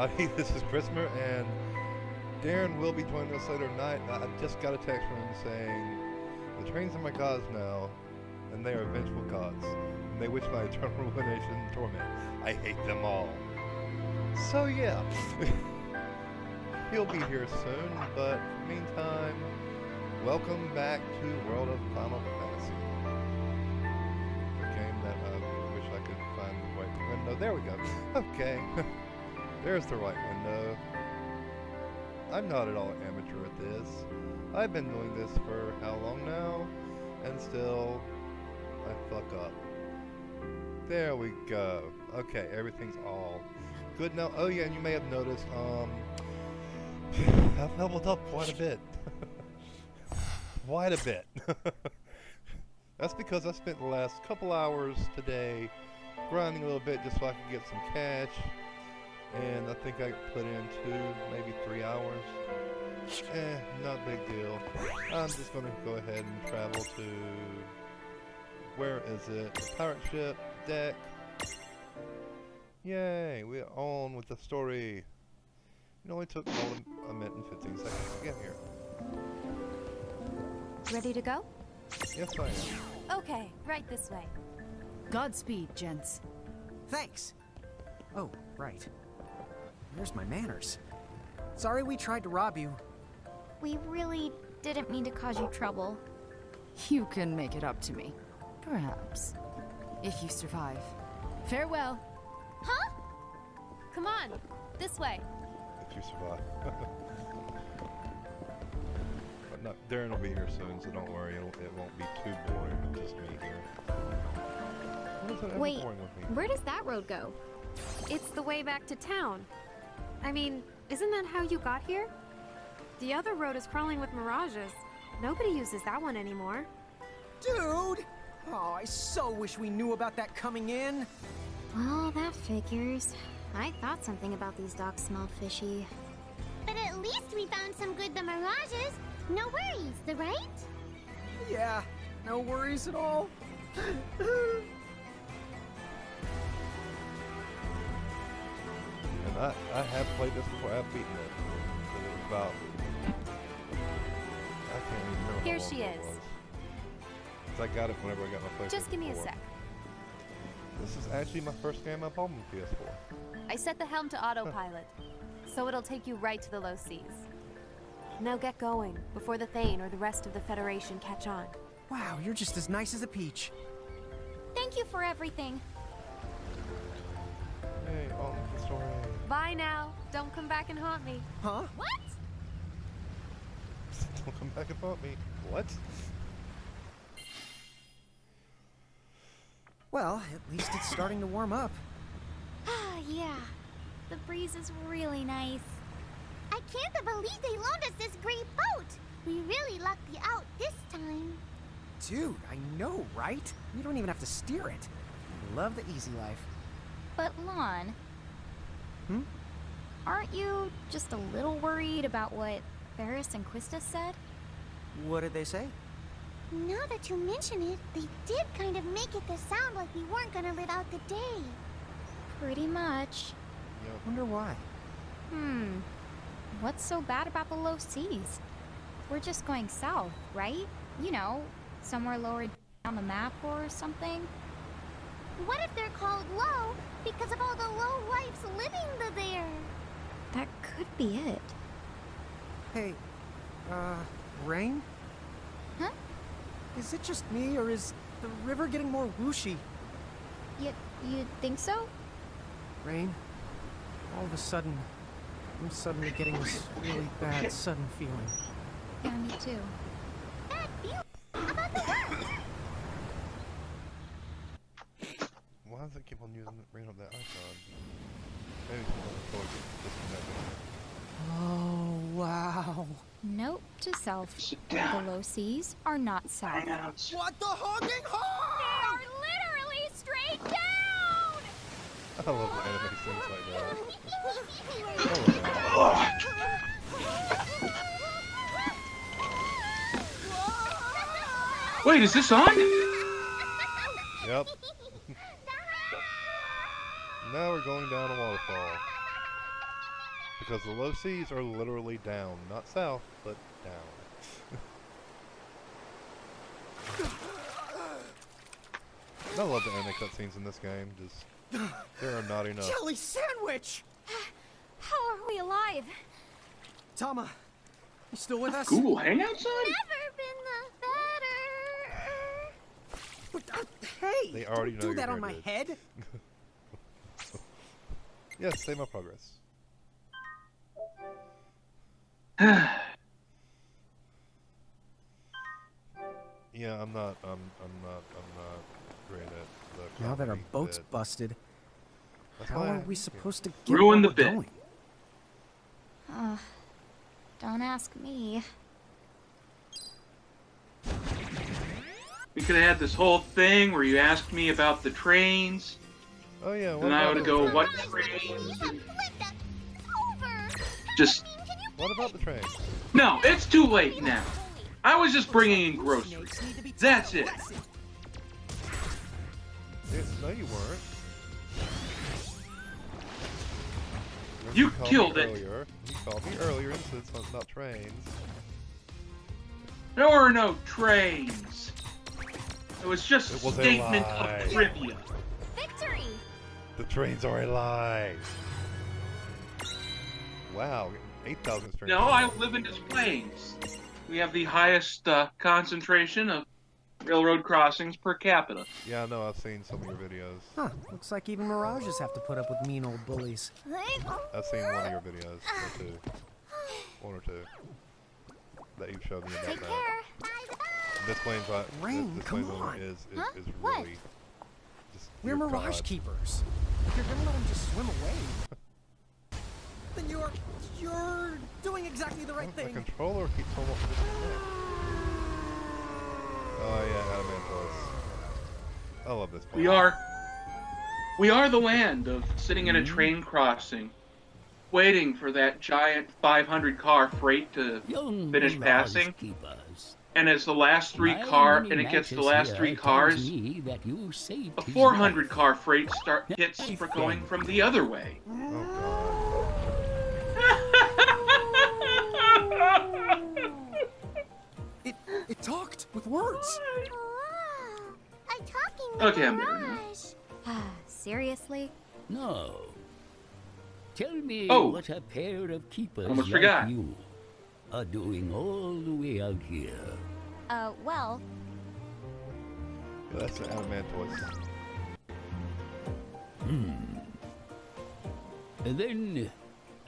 everybody. This is Christopher, and Darren will be joining us later tonight. I just got a text from him saying, the trains are my gods now, and they are vengeful gods, and they wish my eternal ruination and torment. I hate them all. So yeah, he'll be here soon, but in the meantime, welcome back to World of Final Fantasy. A game that I wish I could find the right window. There we go. Okay. There's the right window. I'm not at all amateur at this. I've been doing this for how long now? And still, I fuck up. There we go. Okay, everything's all good now. Oh yeah, and you may have noticed, I've leveled up quite a bit. Quite a bit. That's because I spent the last couple hours today grinding a little bit just so I could get some cash. And I think I put in 2, maybe 3 hours. Not a big deal. I'm just going to go ahead and travel to... Where is it? The pirate ship deck. Yay, we're on with the story. It only took more than a minute and 15 seconds to get here. Ready to go? Yes, I am. Okay, right this way. Godspeed, gents. Thanks. Oh, right. Where's my manners? Sorry we tried to rob you. We really didn't mean to cause you trouble. You can make it up to me. Perhaps. If you survive. Farewell. Huh? Come on, this way. If you survive. But no, Darren will be here soon, so don't worry. It won't be too boring with just me here. What is it ever Wait, boring with me? where does that road go? It's the way back to town. I mean, isn't that how you got here? The other road is crawling with mirages. Nobody uses that one anymore. Dude! Oh, I so wish we knew about that coming in. Well, that figures. I thought something about these docks smelled fishy. But at least we found some good the mirages. No worries, the right? Yeah, no worries at all. And I have played this before. I've beaten it. It was about... I can't even remember Here how long she ago it is. was. 'Cause I got it whenever I got my PlayStation Just give me a 4. sec. This is actually my first game I bought on PS4. I set the helm to autopilot, so it'll take you right to the low seas. Now get going, before the Thane or the rest of the Federation catch on. Wow, you're just as nice as a peach. Thank you for everything. Hey, on with the story. Bye now. Don't come back and haunt me. Huh? What? Don't come back and haunt me. What? Well, at least it's starting to warm up. Ah, yeah. The breeze is really nice. I can't believe they loaned us this great boat. We really lucked you out this time. Dude, I know, right? You don't even have to steer it. I love the easy life. But Lon, Hmm? aren't you just a little worried about what Ferris and Quista said? What did they say? Now that you mention it, they did kind of make it to sound like we weren't gonna live out the day. Pretty much. Yep. Wonder why. What's so bad about the low seas? We're just going south, right? You know, somewhere lower down the map or something. What if they're called low because of all the low lives living there? That could be it. Hey, Rain? Huh? Is it just me, or is the river getting more whooshy? You think so? Rain, all of a sudden, I'm suddenly getting this really bad sudden feeling. Yeah, me too. Bad view. How about the work? Why does it keep on bringing up that icon? Maybe it's because it's disconnected. Oh, wow. Note to self. Sit The down. low seas are not south. Hang out. What the honking They horn? are literally straight down! I love the anime things like that. Wait, is this on? Yep. Now we're going down a waterfall. Because the low seas are literally down. Not south, but down. I love the anime cutscenes in this game. Just, there are not enough. Jelly sandwich! How are we alive? Tama, you still with us? Google Hangouts on? Never been the better. But, hey! They already don't know do that you're on my good. head. Yes, save my progress. Yeah, I'm not great at the Now that our comedy boat's bit. busted, That's how why are I- we yeah. supposed to get Ruin where the we're bit. going? Don't ask me. We could have had this whole thing where you asked me about the trains, Oh yeah, what and I about would the go, train? what Guys, trains? Linda, it's over. Just, Can you What about the train? no, it's too late now. I was just bringing in groceries. That's it. Yes, no, you weren't. You called killed me it. Earlier. You called me earlier and said something about trains. There were no trains. It was just a It was a statement lie. of trivia. victory? The trains are a lie. Wow, 8,000 trains. No, I live in Des Plaines. We have the highest concentration of railroad crossings per capita. Yeah, I know. I've seen some of your videos. Huh, looks like even mirages have to put up with mean old bullies. I've seen one of your videos, or two. One or two. That you've showed me about Take that. care. This plane's like, Rain, this come plane's on. is Huh? really What? just We're dear mirage God. keepers. If you're gonna let them just swim away, then you're doing exactly the right The thing. controller keeps almost disconnecting. Oh yeah, Adamantos. I love this plane. We are the land of sitting in a train crossing, waiting for that giant 500 car freight to Young finish mirage passing. keepers. And as the last three My car, mini and it gets the matches last here three tells cars, me that you saved a his 400 life. car freight hits for going from the other way. Oh It talked with words. Wow, a talking Okay, I'm there now. mirage. Seriously? No. Tell me Oh. what a pair of keepers Almost like forgot. you are doing all the way out here. Well, God. That's an Adamantos. And then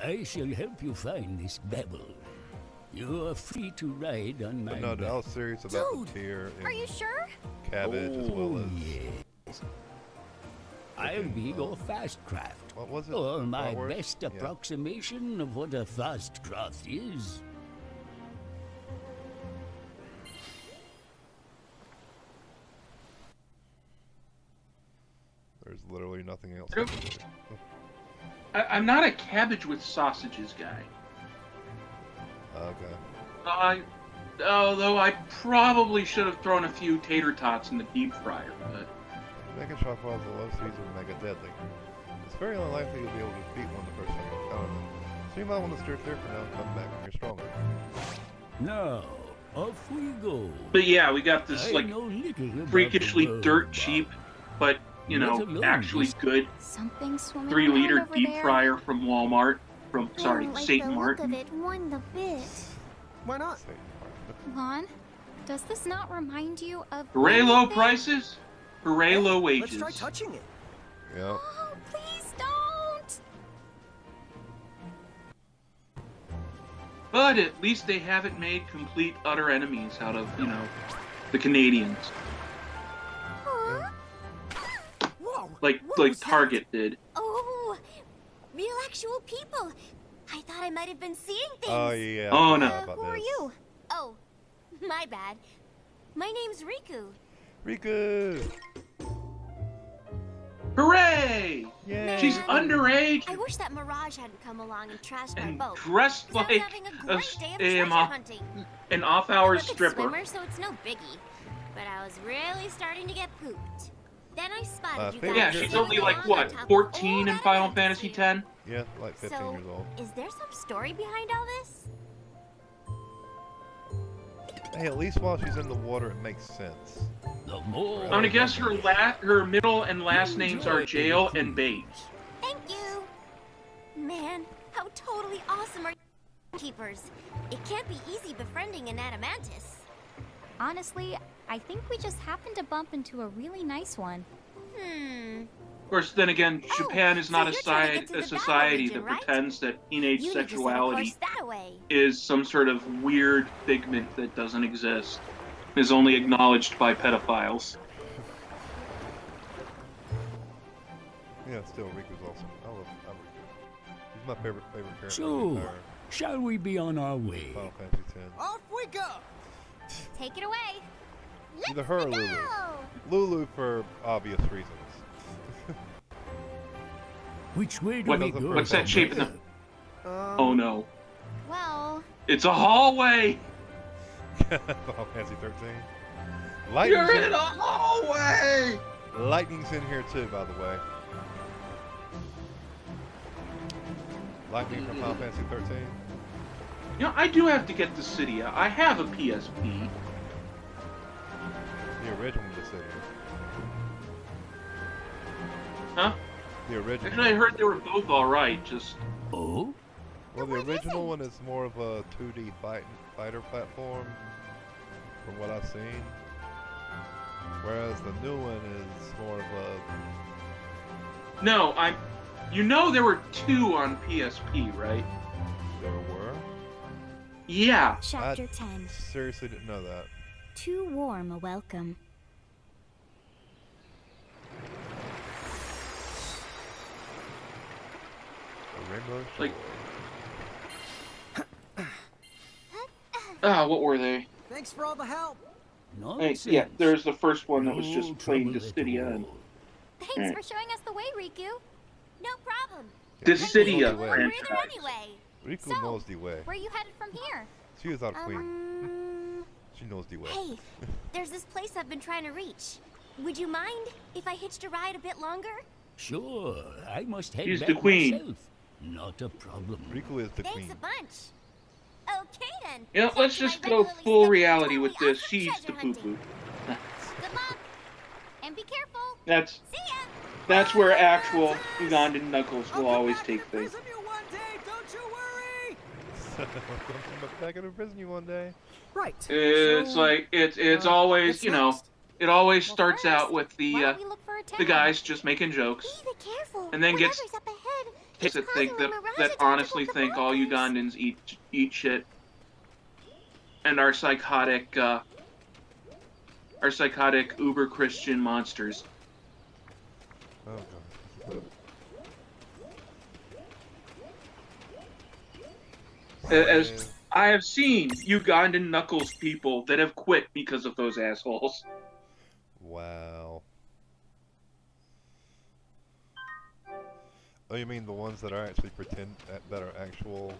I shall help you find this Babel. You are free to ride on my But no, I back. was serious about Dude, the tier are and you sure? cabbage as well as yes. I'll be your fast craft. what was it? Or my Bratwurst? best Yeah. approximation of what a fast craft is. There's literally nothing else. Nope. I'm not a cabbage with sausages guy. Okay. Although I probably should have thrown a few tater tots in the deep fryer, but Mega Shockwell's the low seas are mega deadly. It's very unlikely you'll be able to defeat one the first time you encounter them. So you might want to steer clear for now and come back when you're stronger. Now, off we go. But yeah, we got this I like know little about freakishly the world, dirt Bob. cheap, but you Let know, alone actually this- good Something swimming 3-liter around over deep there? fryer from Walmart. From sorry, Like St. the look Martin. of it won the bit. Why not? Say, Lon, does this not remind you of Hooray low anything? prices, hooray low wages. Let's try touching it. Yep. Oh, please don't! But at least they haven't made complete utter enemies out of, you know, the Canadians. Huh? Whoa! Like What like was that? Target did. Oh, real actual people. I thought I might have been seeing things. Oh yeah. Oh, I no. forgot about Who are this. you? Oh, my bad. My name's Riku. Riku! Hooray! Yay! She's Man. underage I wish that Mirage hadn't come along and trashed my and boat. dressed 'Cause I was like having a a great day of a, treasure off- hunting. an off-hours I'm a good stripper. swimmer, so it's no biggie. But I was really starting to get pooped. Then I spotted you favorite guys. Yeah, You're she's swimming only like along what, on top of 14 all in that Final fantasy. Fantasy X? Yeah, like 15 So, years old. is there some story behind all this? Hey, at least while she's in the water, it makes sense. The more I'm gonna guess her middle and last names are Jail and Bates. Thank you. Man, how totally awesome are you keepers? It can't be easy befriending an Adamantis. Honestly, I think we just happened to bump into a really nice one. Of course, then again, Japan is so not you're trying to get to a the society battle region, that right? pretends that teenage You need to set a sexuality course that way. is some sort of weird figment that doesn't exist. Is only acknowledged by pedophiles. Yeah, still, Riku's awesome. I love Riku. He's my favorite character. So, shall we be on our way? Final Fantasy X. Off we go! Take it away. Either her or Lulu. Lulu for obvious reasons. Which way do we go? What's that shape in the... Oh no. Well, It's a hallway! Final Fantasy 13. You're Lightning's in a hallway! Lightning's in here too, by the way. Lightning from Final Fantasy 13. You know, I do have to get the Cydia. I have a PSP. The original Dissidia. Huh? The original. Actually, I heard they were both alright, just... Oh? Well, the original one is more of a 2D fighter platform, from what I've seen. Whereas the new one is more of a... No, You know there were two on PSP, right? There were? Yeah. Chapter 10. Seriously didn't know that. Too warm a welcome. A Rainbow Like- Shore. What were they? Thanks for all the help. Nonsense. Yeah, there's the first one that was No just plain trouble at Dissidia. all. thanks Alright. for showing us the way, Riku. No problem. Dissidia Way. Further franchise. anyway. Riku So, knows the way. Where are you headed from here? She is our queen. She knows the way. Hey, there's this place I've been trying to reach. Would you mind if I hitched a ride a bit longer? Sure, I must head She's back the queen. myself. Not a problem. Riku is the Thanks queen. a bunch. Okay then. You know, Back let's to my just go regularly full scheduled reality with totally this. awesome She's treasure the hunting. poo-poo. Good luck. And be careful. That's See ya. that's where actual Ugandan Knuckles I'll will come always back take to place. prison you one day, don't you worry! I'm back in prison you one day. Right. It's so, like it's always, what's you know, next? it always Well, starts first, out with Why the don't we look for a town? the guys just making jokes, Be careful. and then gets Whatever's up ahead takes is that think causing that the Mirage that to honestly tactical think all commanders. Ugandans eat shit, and are psychotic uber Christian monsters. Oh god. As I have seen Ugandan Knuckles people that have quit because of those assholes. Wow. Oh, you mean the ones that are actually that are actual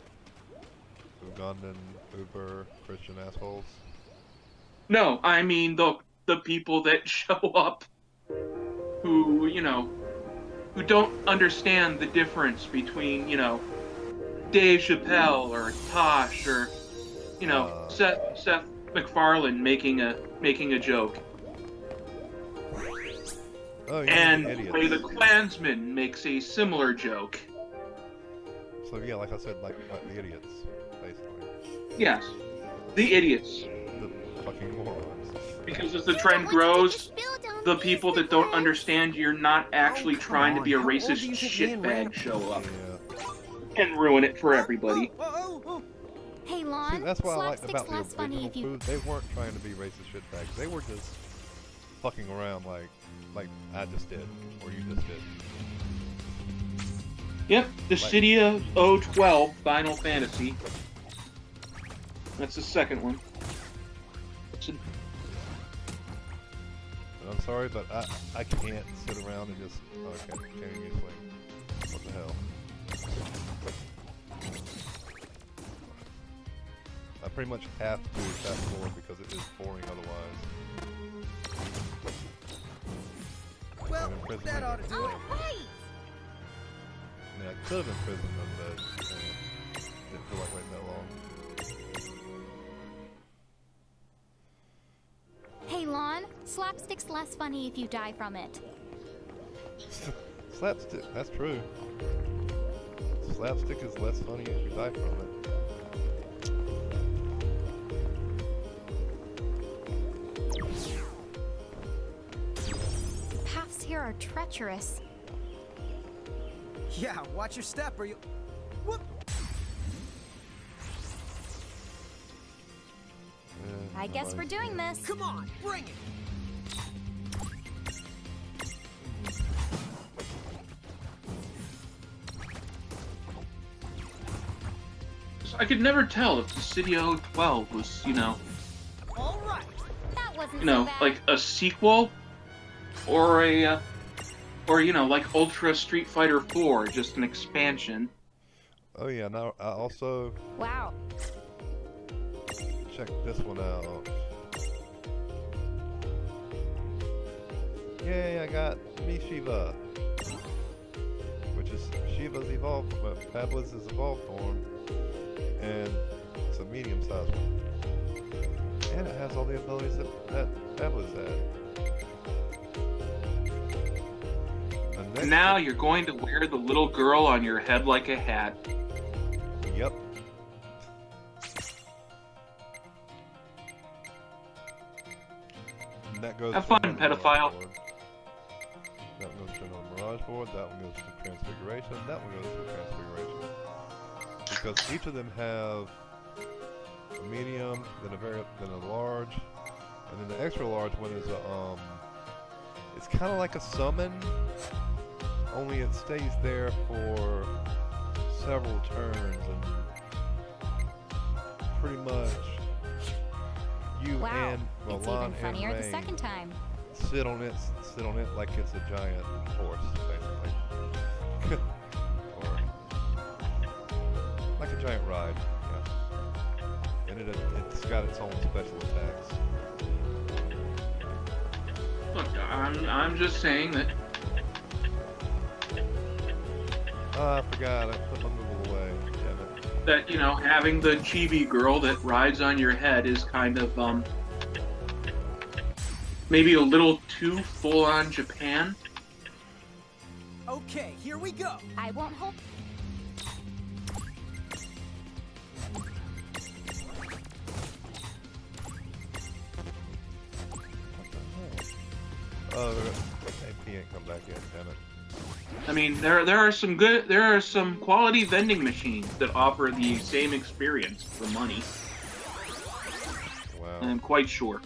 Ugandan Uber Christian assholes? No, I mean the people that show up who, you know, who don't understand the difference between, you know, Dave Chappelle or Tosh or, you know, Seth MacFarlane making a joke. Oh, you And mean the the way the idiots. Klansman makes a similar joke. So yeah, like I said, like the idiots, basically. Yes, the idiots. The fucking morons. Because as the So trend once you get grows, your spiel down, the please people be that don't quiet. understand you're not actually Oh, come trying to be a on. How old racist do you think me and Rand- shitbag show up Yeah. and ruin it for everybody. Hey, See, Lon. that's what I liked Slapstick's about the less funny original if you... food. They weren't trying to be racist shitbags. They were just fucking around like I just did, or you just did. Yep, Dissidia 012 Final Fantasy. That's the second one. And I'm sorry, but I can't sit around and just can't use swing. What the hell? I pretty much have to fast forward because it is boring otherwise. Well, I'm in prison that right ought to now. do it. Right. Yeah, Could have imprisoned them, but didn't feel like waiting that long. Hey, Lon, slapstick's less funny if you die from it. Slapstick, that's true. Slapstick is less funny if you die from it. The paths here are treacherous. Yeah, watch your step or you. Whoop! I guess we're doing this. Come on, bring it! I could never tell if the City of 12 was, you know, All right. That wasn't you know, so bad. like a sequel, or a, or you know, like Ultra Street Fighter 4, just an expansion. Oh yeah, now I also Wow. check this one out. Yay, I got me Shiva. Which is Shiva's evolved, Pabla's evolved form. And it's a medium-sized one. And it has all the abilities that Pabla's had. And now you're going to wear the little girl on your head like a hat. Yep. And that goes Have to fun, another pedophile. Mirage board. That one goes to another Mirage board. That one goes to Transfiguration. That one goes to Transfiguration. Because each of them have a medium, then a large, and then the extra large one is a it's kind of like a summon, only it stays there for several turns, and pretty much you Wow. and It's Milan even funnier and the Rain second time. sit on it like it's a giant horse, basically. Or like a giant ride, yeah. And it's got its own special attacks. Look, I'm just saying that. I forgot, I put my Google away, damn it. That, you know, having the chibi girl that rides on your head is kind of, maybe a little too full-on Japan. Okay, here we go. I won't hold. Oh, AP ain't come back yet, damn it. I mean, there are some quality vending machines that offer the same experience for money. Wow. I'm quite sure.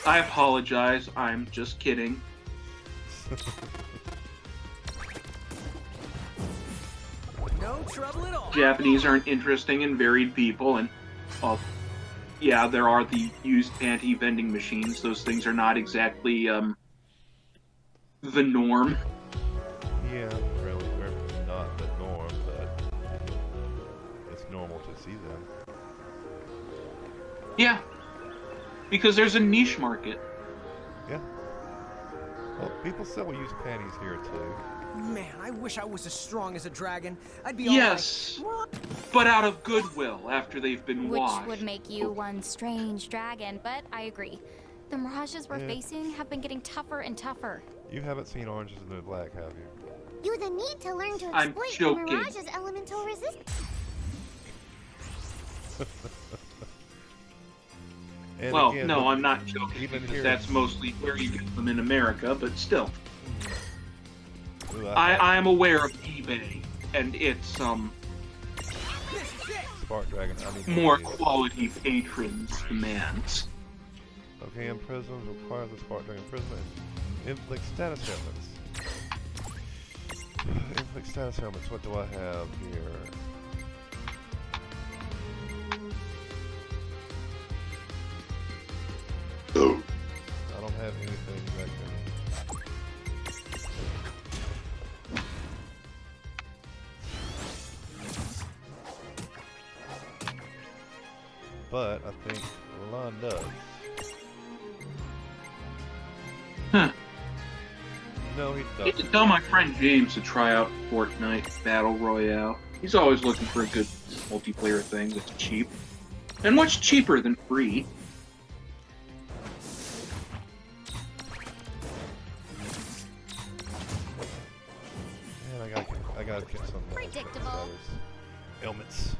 I apologize. I'm just kidding. No trouble at all. Japanese aren't interesting and varied people, and well, yeah, there are the used panty vending machines. Those things are not exactly the norm. Yeah, really, they're not the norm, but it's normal to see them. Yeah, because there's a niche market. Yeah. Well, people still use panties here too. Man, I wish I was as strong as a dragon. I'd be Yes, but out of goodwill after they've been Which washed. would make you one strange dragon, but I agree. The mirages we're Yeah. facing have been getting tougher and tougher. You haven't seen Orange is the New Black, have you? You the need to learn to I'm exploit the joking. Mirage's elemental resistance. And Well, again, no, look, I'm not joking, even because here- that's mostly where you get them in America, but still. Ooh, I am aware of eBay, and its Spark Dragon, I need more to see it. quality patrons demands. Okay, imprisonment requires a Spark Dragon imprisonment. Inflict status helmets. Inflict status helmets, what do I have here? I don't have anything that can... But I think Milan does. No, he I need to doesn't. tell my friend James to try out Fortnite Battle Royale. He's always looking for a good multiplayer thing that's cheap. And what's cheaper than free? Man, I gotta get some Predictable. ailments.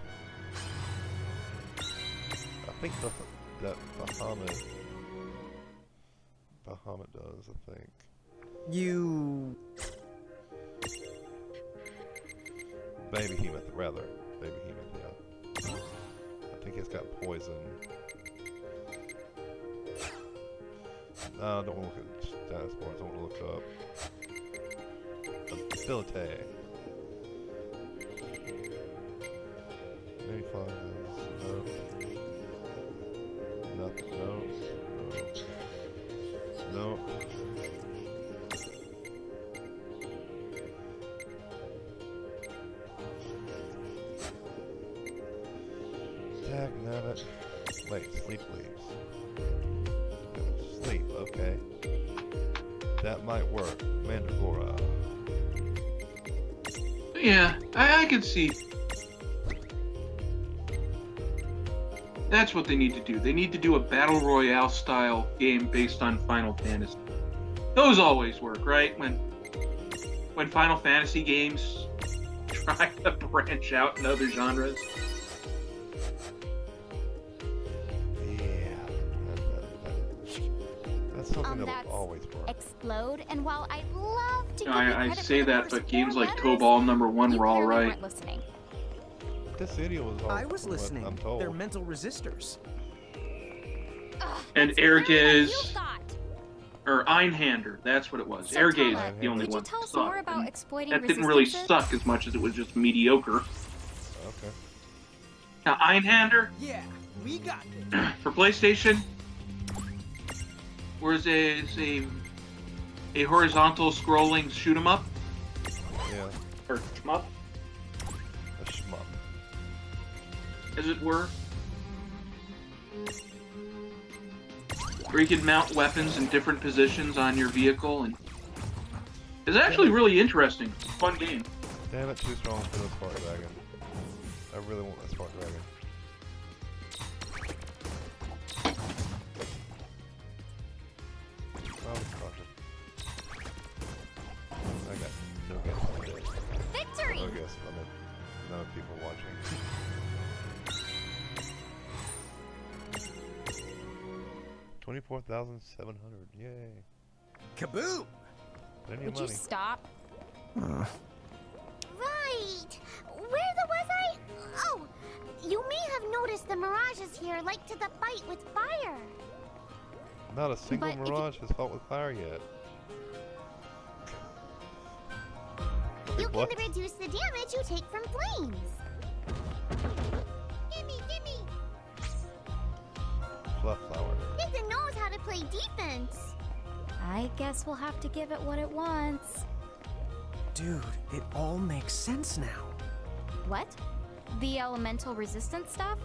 I think that Bahamut does, I think. You... Behemoth, rather. Behemoth, yeah. I think it's got poison. No, I don't want to look at status bars. I want to look up ability. Maybe five. No. Nothing. No. Dagnabbit. Wait, sleep leaves. Sleep, okay. That might work. Mandragora. Yeah, I can see. That's what they need to do. They need to do a Battle Royale style game based on Final Fantasy. Those always work, right? When Final Fantasy games try to branch out in other genres. Yeah. That's something that That's will always work. Explode, and while I'd love to give you I credit say for the that, first but games 4 like letters, Tobal #1 you were all clearly right. weren't listening. This video was all I was from what listening. I'm told. They're mental resistors. Ugh, And that's clearly what Airgaze, you thought. or Einhander, that's what it was. So Airgaze Tala, is the only Could you one tell that us more sucked, about and exploiting that didn't really resistance? suck as much as it was just mediocre. Okay. Now, Einhander, Yeah, we got this. for PlayStation, was a horizontal scrolling shoot 'em up, Yeah. or shmup, A shmup. as it were, where you could mount weapons in different positions on your vehicle, and it's actually really interesting. Fun game. Damn it, too strong for the Spark Dragon. I really want that Spark Dragon. Oh, it's cautious. I got no guess on this. Victory! No guess on it. No people watching. 24,700. Yay. Kaboom! Plenty Would of you money. stop? Right! Where was I? Oh, you may have noticed the mirages here like to the fight with fire. Not a single But if you- mirage has fought with fire yet. You Wait, what? can reduce the damage you take from flames. Gimme! Fluff flower. Nathan knows how to play defense. I guess we'll have to give it what it wants. Dude, it all makes sense now. What? The elemental resistance stuff?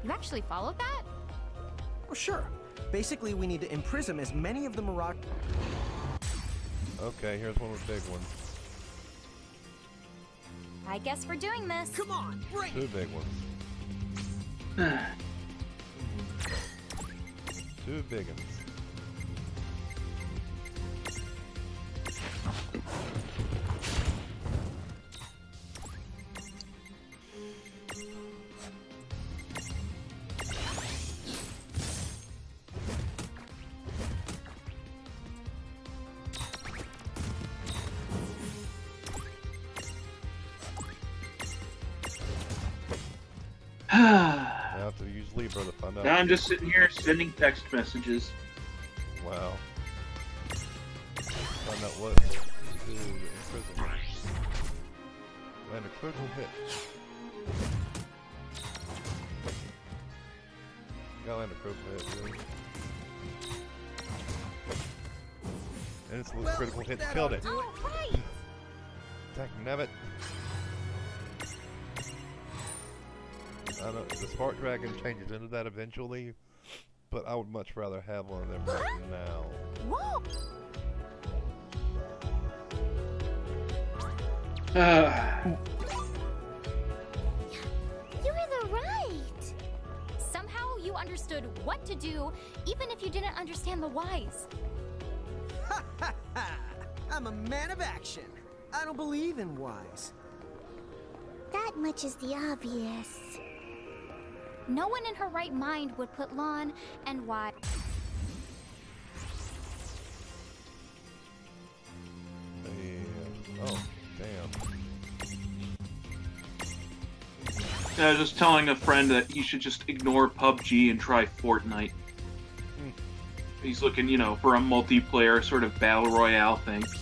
You actually followed that? Well, sure. Basically, we need to imprison as many of the Mirage... Okay, here's one of the big ones. I guess we're doing this. Come on, bring Two it! big ones. Two big ones. I have to use Libra to find out. Now I'm just sitting here sending text messages. Wow. Find out what to do to imprison them. Land a critical hit. Gotta land a critical hit, really. And it's a little critical hit that killed ought it. to do it. Oh, right! Dagnabbit. I know the Spark Dragon changes into that eventually, but I would much rather have one of them right now. Whoa! You were the right. Somehow you understood what to do, even if you didn't understand the whys. Ha ha ha! I'm a man of action. I don't believe in whys. That much is the obvious. No one in her right mind would put Lon and why. Yeah. Oh, damn. I was just telling a friend that he should just ignore PUBG and try Fortnite. He's looking, you know, for a multiplayer sort of battle royale thing. Okay.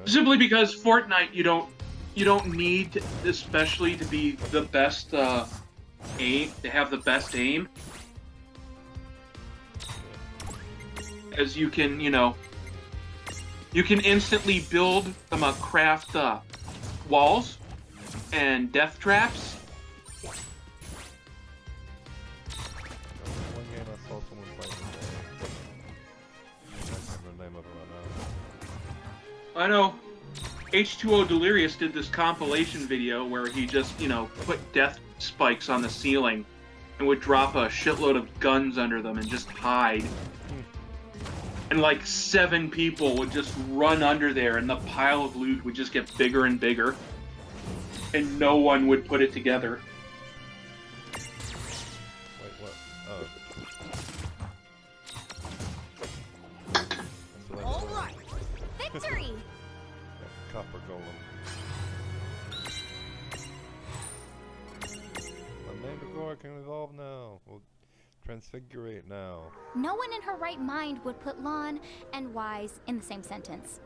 Simply because Fortnite, you don't need, especially to be the best aim, to have the best aim, as you can, you know, you can instantly build craft walls and death traps. One game I saw someone playing today. I can't remember the name of it right now. I know H2O Delirious did this compilation video where he just, you know, put death spikes on the ceiling and would drop a shitload of guns under them and just hide. And like 7 people would just run under there and the pile of loot would just get bigger and bigger. And no one would put it together. Wait, what? Oh. So All right. Victory! Copper golem. My Mandragora can evolve now. We'll transfigurate now. No one in her right mind would put Lon and wise in the same sentence.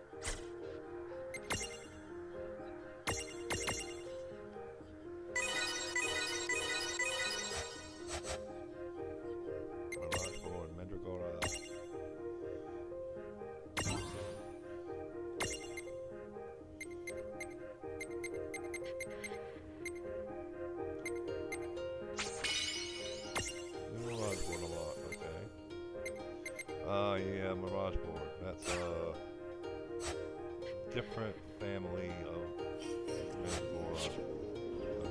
Mirage Board, Mandragora. Mirage Board a lot, okay. Yeah, Mirage Board. That's a different family of Mandragora.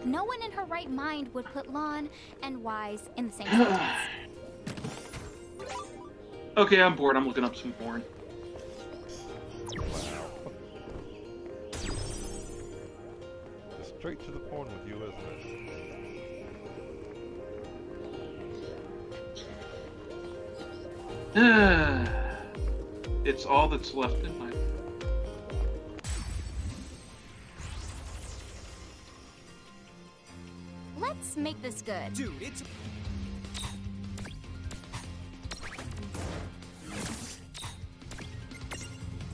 No one in her right mind would put Lon and wise in the same sentence. Okay, I'm bored. I'm looking up some porn. Wow. Just straight to the porn with you, isn't it? It's all that's left in my... Let's make this good. Dude, it's...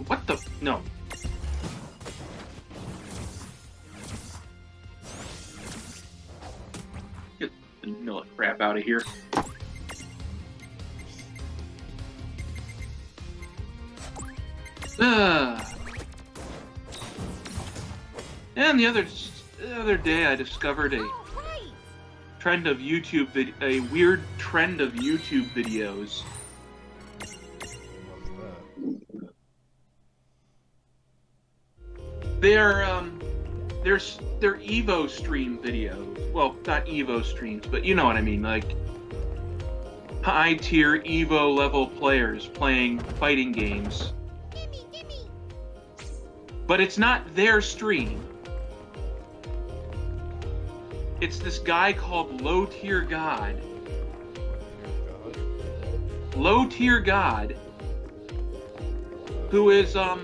What the... No. Get the vanilla crap out of here. And the other day I discovered a trend of YouTube a weird trend of YouTube videos. What's that? They're Evo stream videos. Well, not Evo streams, but you know what I mean, like high tier Evo level players playing fighting games. But it's not their stream. It's this guy called Low Tier God. Low Tier God, who is, how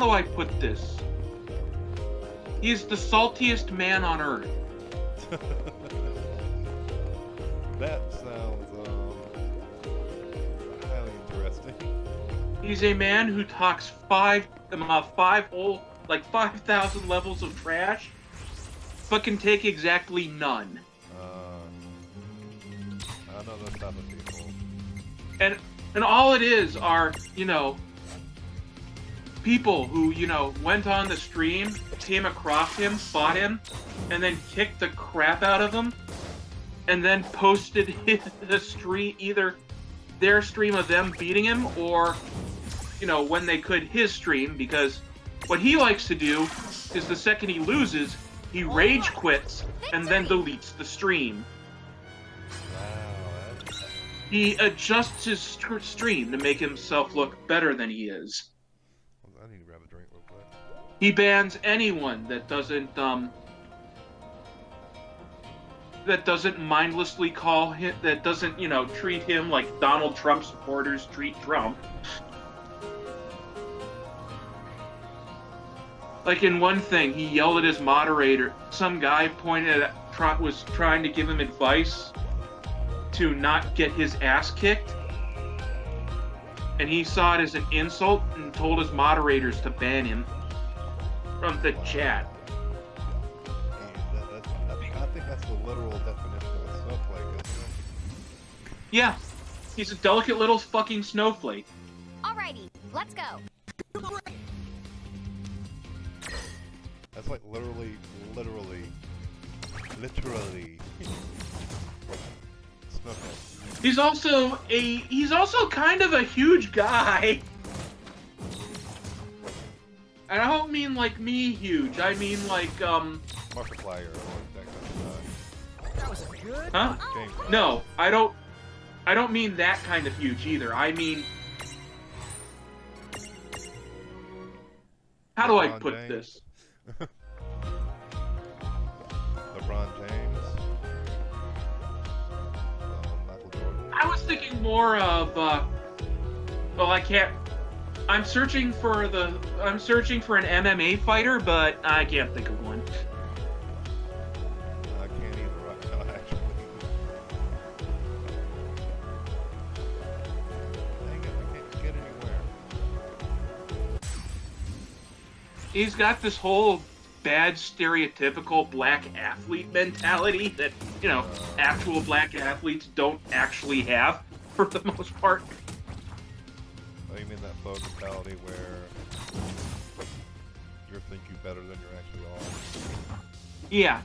do I put this? He's the saltiest man on earth. That sounds, highly interesting. He's a man who talks 5,000 levels of trash, but can take exactly none. I know those type of people. And all it is are, you know, people who, you know, went on the stream, came across him, fought him, and then kicked the crap out of him, and then posted the stream, either their stream of them beating him, or, you know, when they could, his stream, because What he likes to do is the second he loses, he rage quits and then deletes the stream. Wow, that's... He adjusts his stream to make himself look better than he is. I need to grab a drink real quick. He bans anyone that doesn't mindlessly call him, that doesn't, you know, treat him like Donald Trump supporters treat Trump. Like in one thing, he yelled at his moderator. Some guy was trying to give him advice to not get his ass kicked. And he saw it as an insult and told his moderators to ban him from the chat. I think that's the literal definition of a snowflake, isn't it? Yeah, he's a delicate little fucking snowflake. Alrighty, let's go. That's like literally. Snowflake. He's also kind of a huge guy. And I don't mean like me huge. I mean like Markiplier or that kind of That was good. Huh? James. No, I don't mean that kind of huge either. I mean, how do I LeBron put James. this? LeBron James. Michael Jordan. I was thinking more of well, I can't. I'm searching for an MMA fighter, but I can't think of one. I can't either right now, actually. Dang it, I can't get anywhere. He's got this whole bad stereotypical black athlete mentality that, you know, actual black athletes don't actually have for the most part. Oh, you mean that faux mentality where you think you better than you actually are? Yeah.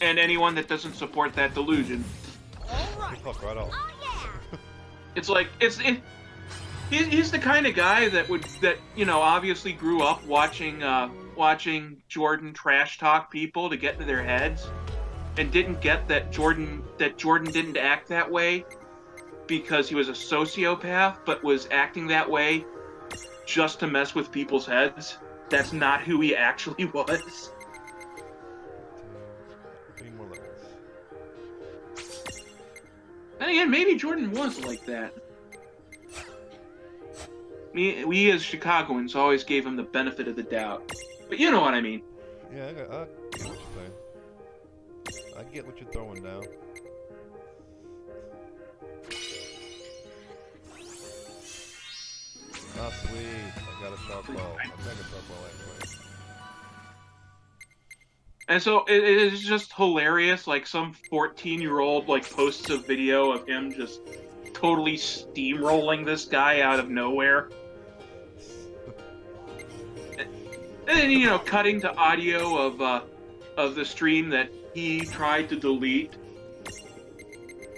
And anyone that doesn't support that delusion. You fuck right off. It's like, he's the kind of guy that you know, obviously grew up watching Jordan trash talk people to get into their heads, and didn't get that Jordan didn't act that way because he was a sociopath, but was acting that way just to mess with people's heads. That's not who he actually was. Three more levels. And again, maybe Jordan was like that. We as Chicagoans always gave him the benefit of the doubt. But you know what I mean. Yeah, I get what you're saying. I get what you're throwing down. Oh, sweet. I got a sharp ball. I'll take a sharp ball anyway. And so it is just hilarious, like some 14-year-old like posts a video of him just totally steamrolling this guy out of nowhere. And then, you know, cutting to audio of the stream that he tried to delete,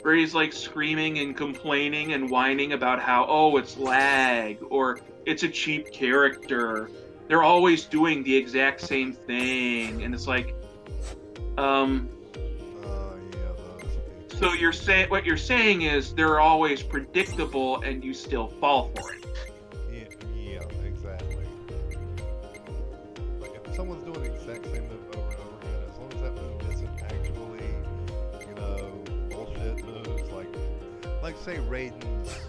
where he's like screaming and complaining and whining about how, oh, it's lag, or it's a cheap character. They're always doing the exact same thing, and it's like, Yeah, those so what you're saying is they're always predictable, and you still fall for it. Yeah, exactly. Like, if someone's doing the exact same move over and over again, as long as that move isn't actually, you know, bullshit moves, like say Raiden's,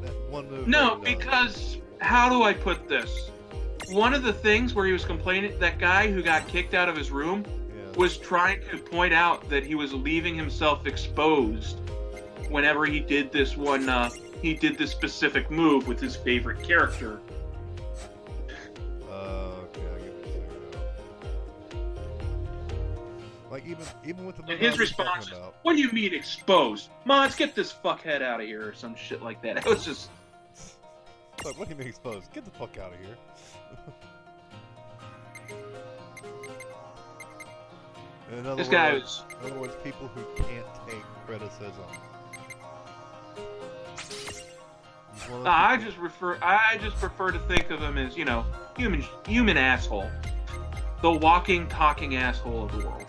that one move. No, Raiden does. because, how do I put this? One of the things where he was complaining, that guy who got kicked out of his room, was trying to point out that he was leaving himself exposed whenever he did this this specific move with his favorite character. Okay, I get what you're saying now. Like, even with the move And I his was talking response is, about, what do you mean exposed? Mods, get this fuckhead out of here, or some shit like that. It was just... like, what do you mean exposed? Get the fuck out of here. In other This guy words, in other words, people who can't take criticism. You one of those I people- just prefer to think of him as, you know, human asshole. The walking, talking asshole of the world.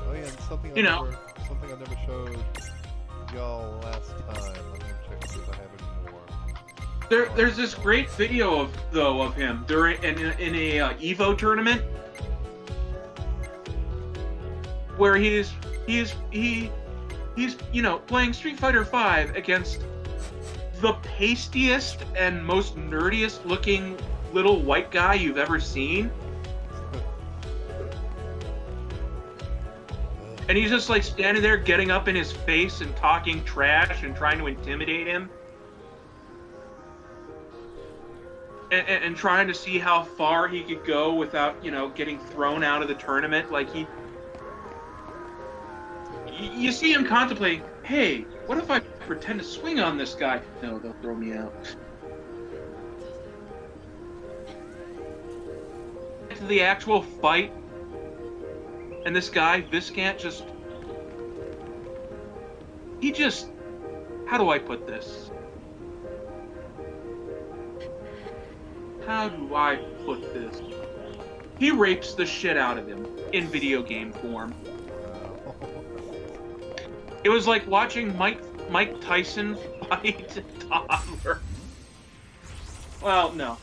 Oh yeah, and something You I know. never showed y'all last time. I'm gonna check to see if I have any more. There's this great video of him during in a Evo tournament where he's you know, playing Street Fighter V against the pastiest and most nerdiest looking little white guy you've ever seen. And he's just like standing there getting up in his face and talking trash and trying to intimidate him. And trying to see how far he could go without, you know, getting thrown out of the tournament. Like you see him contemplating, hey, what if I pretend to swing on this guy? No, they'll throw me out. To the actual fight, and this guy, Viscant, how do I put this? How do I put this? He rapes the shit out of him in video game form. It was like watching Mike Tyson fight a toddler. Well, no.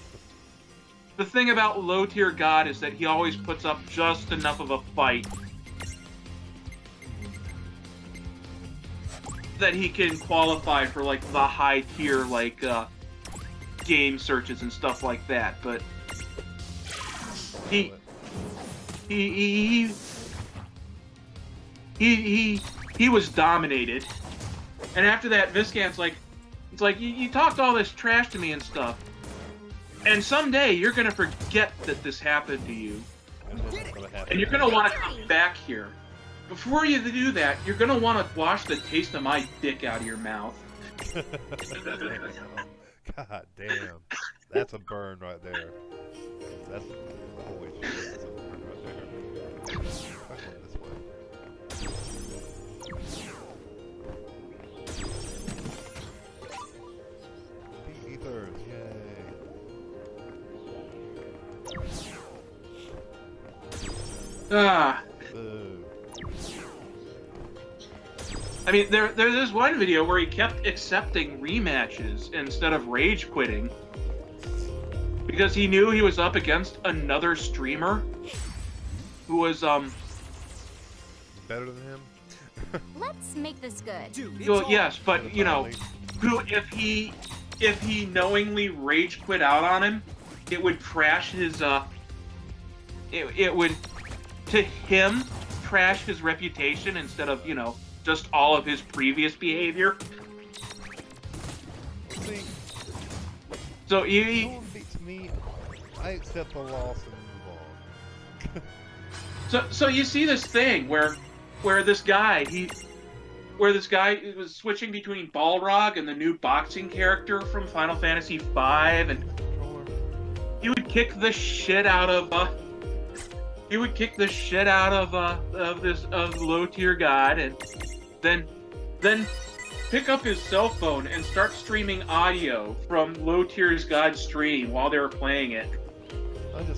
The thing about Low Tier God is that he always puts up just enough of a fight that he can qualify for like the high tier like game searches and stuff like that. But he was dominated, and after that, Viscant's like, it's like you talked all this trash to me and stuff, and someday you're gonna forget that this happened to you, and you're gonna want to come back here. Before you do that, you're gonna want to wash the taste of my dick out of your mouth. God damn, that's a burn right there. That's holy shit. That's a burn right there. I went this way. The ethers, yay. Ah. Boo. I mean, there's this one video where he kept accepting rematches instead of rage quitting because he knew he was up against another streamer who was Better than him? Let's make this good. Dude, well, yes, but you know, who if he knowingly rage quit out on him, it would crash his it would to him trash his reputation instead of, you know, just all of his previous behavior. See, So if he someone beats me, I accept the loss and move on. so you see this thing where this guy was switching between Balrog and the new boxing character from Final Fantasy V, and he would kick the shit out of Low Tier God, and then pick up his cell phone and start streaming audio from Low Tier's God stream while they were playing it.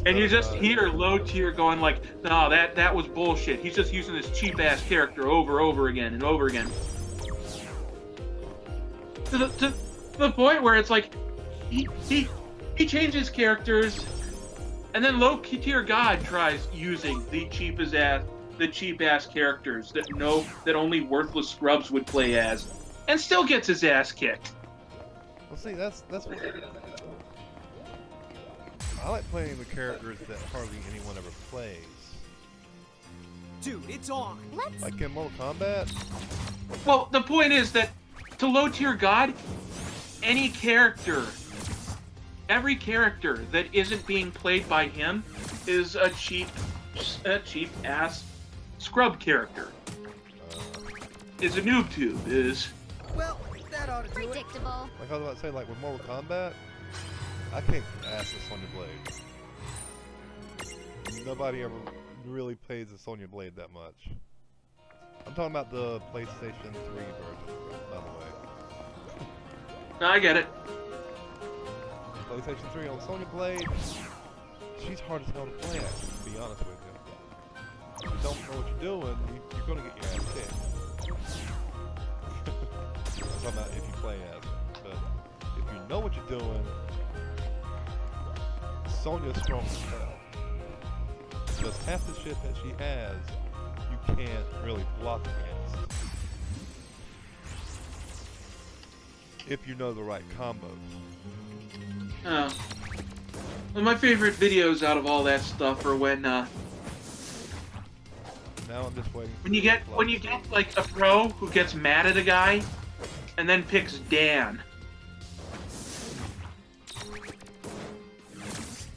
And you just hear Low Tier going like, no, that was bullshit. He's just using this cheap ass character over again and over again. To the point where it's like he changes characters, and then Low Tier God tries using the cheap ass characters that only worthless scrubs would play as, and still gets his ass kicked. Well, see, that's what I like, playing the characters that hardly anyone ever plays. Dude, it's on. Like in Mortal Kombat. Well, the point is that to Low Tier God, every character that isn't being played by him is a cheap ass scrub character. Is a noob tube, is. Well, that ought to do it. Predictable. Like I was about to say, like with Mortal Kombat, I kick ass with Sonya Blade. Nobody ever really plays the Sonya Blade that much. I'm talking about the PlayStation 3 version, by the way. No, I get it. PlayStation 3 on Sonya Blade, she's hard as hell to play at, to be honest with you. If you don't know what you're doing, you're gonna get your ass kicked. I'm talking about if you play as her, but if you know what you're doing, Sonya's strong as hell. Because half the shit that she has, you can't really block against. If you know the right combos. Well, my favorite videos out of all that stuff are when Now I'm just waiting. when you get like a pro who gets mad at a guy and then picks Dan.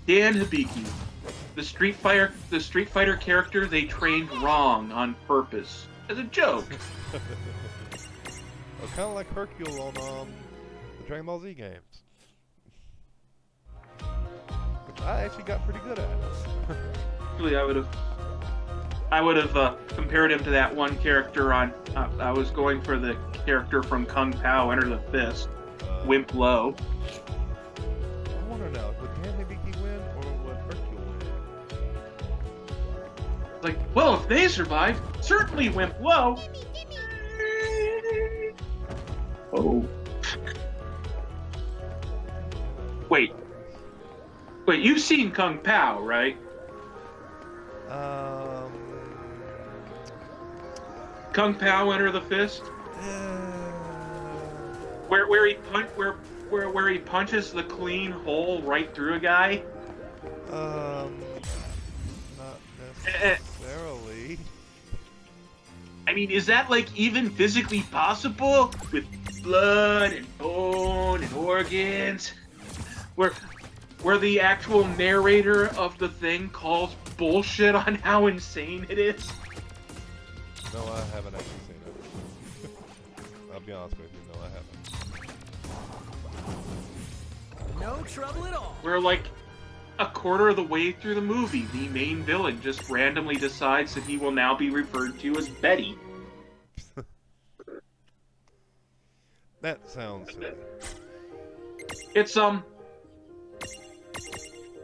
Dan Hibiki, the Street Fighter character they trained wrong on purpose as a joke. Well, kind of like Hercule on the Dragon Ball Z games, which I actually got pretty good at. Actually, I would have compared him to that one character on. I was going for the character from Kung Pao Enter the Fist, Wimp Lo. I wonder now, would Dan Hibiki win or would Hercule win? Like, well, if they survive, certainly Wimp Lo. Oh. Wait, you've seen Kung Pao, right? Kung Pao Enter the Fist? Where he punches the clean hole right through a guy? Not necessarily. I mean, is that like even physically possible with blood and bone and organs? Where the actual narrator of the thing calls bullshit on how insane it is? No, I haven't actually seen it. I'll be honest with you, no, I haven't. No trouble at all. Where like a quarter of the way through the movie, the main villain just randomly decides that he will now be referred to as Betty. That sounds silly.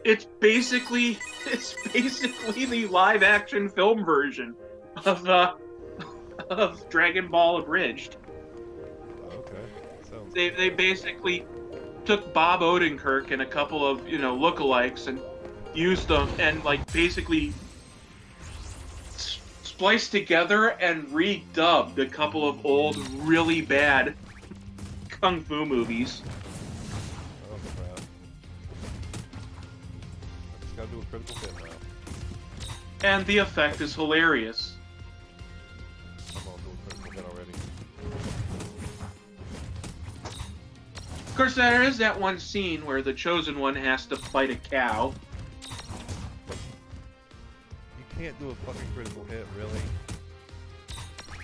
It's basically the live action film version of Dragon Ball Abridged. Okay. Sounds They basically took Bob Odenkirk and a couple of, lookalikes and used them and like basically spliced together and redubbed a couple of old really bad kung fu movies. Oh crap. I just gotta do a critical hit now. And the effect is hilarious. I'm gonna do a critical hit already. Of course, there is that one scene where the Chosen One has to fight a cow. You can't do a fucking critical hit, really.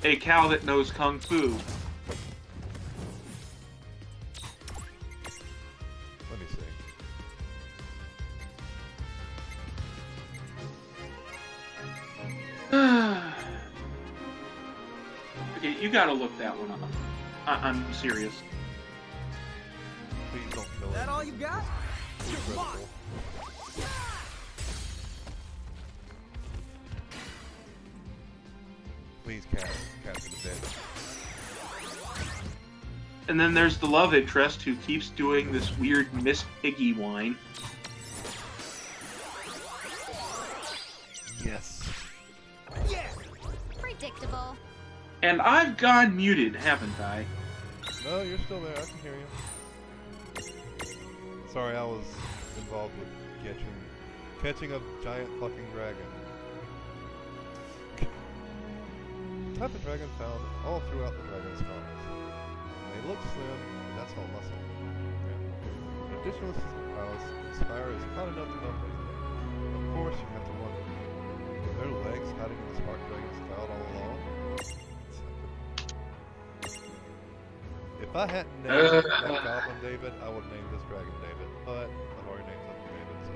A cow that knows kung fu. Let me see. Okay, you gotta look that one up. I'm serious. Please don't kill it. That all you got? Too critical. Please capture the bit. And then there's the love interest who keeps doing this weird Miss Piggy whine. Yes. Predictable. And I've gone muted, haven't I? No, you're still there. I can hear you. Sorry, I was involved with catching a giant fucking dragon. Type of dragon found all throughout the Dragon's Promise. They look slim, and that's all muscle. Yeah. In addition to Spyro is hot enough to melt anything. Of course, you have to wonder, were their legs hiding in the Spark Dragon's cloud all along? If I hadn't named that Goblin David, I would name this Dragon David. But I've already named something David, so...